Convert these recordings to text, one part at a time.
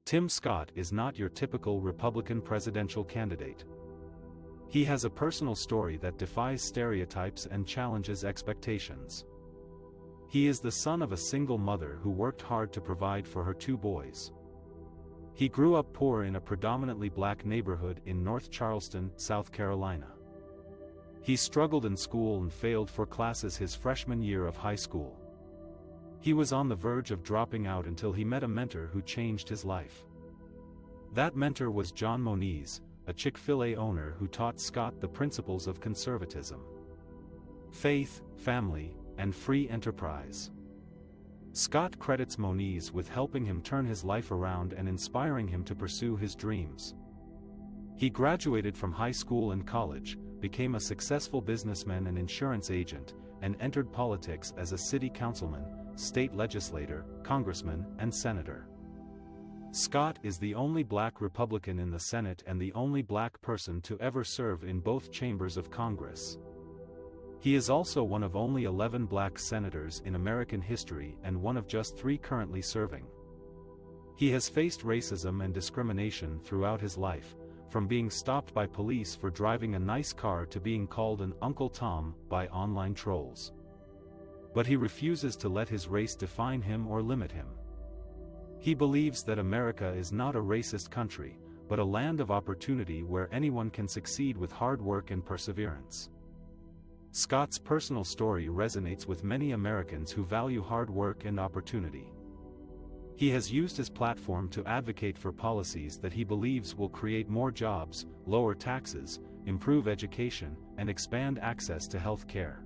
Tim Scott is not your typical Republican presidential candidate. He has a personal story that defies stereotypes and challenges expectations. He is the son of a single mother who worked hard to provide for her two boys. He grew up poor in a predominantly black neighborhood in North Charleston, South Carolina. He struggled in school and failed 4 classes his freshman year of high school. He was on the verge of dropping out until he met a mentor who changed his life. That mentor was John Moniz, a Chick-fil-A owner who taught Scott the principles of conservatism, faith, family, and free enterprise. Scott credits Moniz with helping him turn his life around and inspiring him to pursue his dreams. He graduated from high school and college, became a successful businessman and insurance agent, and entered politics as a city councilman, state legislator, congressman, and senator. Scott is the only black Republican in the Senate and the only black person to ever serve in both chambers of Congress. He is also one of only 11 black senators in American history and one of just 3 currently serving. He has faced racism and discrimination throughout his life, from being stopped by police for driving a nice car to being called an Uncle Tom by online trolls. But he refuses to let his race define him or limit him. He believes that America is not a racist country, but a land of opportunity where anyone can succeed with hard work and perseverance. Scott's personal story resonates with many Americans who value hard work and opportunity. He has used his platform to advocate for policies that he believes will create more jobs, lower taxes, improve education, and expand access to health care.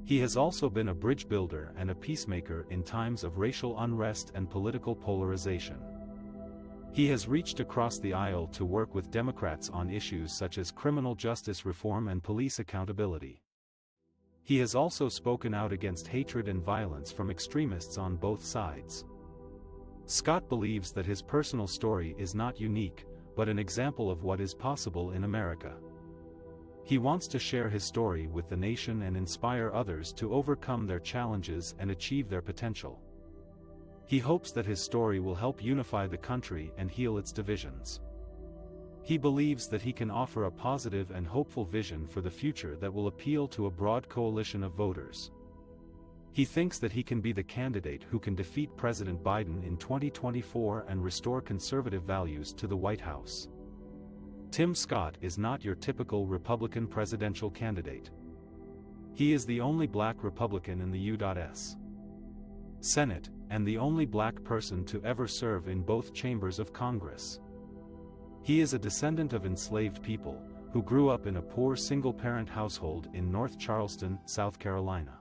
He has also been a bridge builder and a peacemaker in times of racial unrest and political polarization. He has reached across the aisle to work with Democrats on issues such as criminal justice reform and police accountability. He has also spoken out against hatred and violence from extremists on both sides. Scott believes that his personal story is not unique, but an example of what is possible in America. He wants to share his story with the nation and inspire others to overcome their challenges and achieve their potential. He hopes that his story will help unify the country and heal its divisions. He believes that he can offer a positive and hopeful vision for the future that will appeal to a broad coalition of voters. He thinks that he can be the candidate who can defeat President Biden in 2024 and restore conservative values to the White House. Tim Scott is not your typical Republican presidential candidate. He is the only black Republican in the U.S. Senate, and the only black person to ever serve in both chambers of Congress. He is a descendant of enslaved people, who grew up in a poor single-parent household in North Charleston, South Carolina.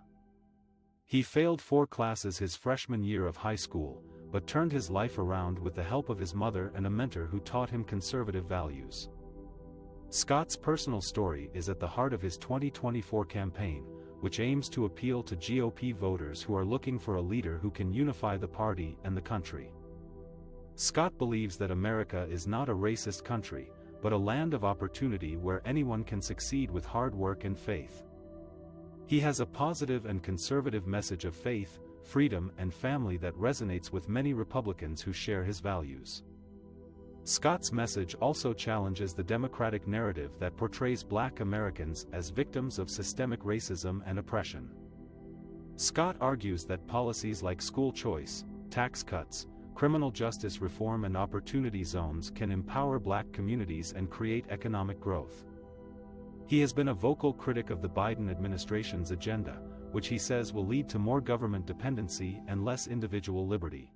He failed 4 classes his freshman year of high school, but turned his life around with the help of his mother and a mentor who taught him conservative values. Scott's personal story is at the heart of his 2024 campaign, which aims to appeal to GOP voters who are looking for a leader who can unify the party and the country. Scott believes that America is not a racist country, but a land of opportunity where anyone can succeed with hard work and faith. He has a positive and conservative message of faith, freedom, and family that resonates with many Republicans who share his values. Scott's message also challenges the Democratic narrative that portrays black Americans as victims of systemic racism and oppression. Scott argues that policies like school choice, tax cuts, criminal justice reform and opportunity zones can empower black communities and create economic growth. He has been a vocal critic of the Biden administration's agenda, which he says will lead to more government dependency and less individual liberty.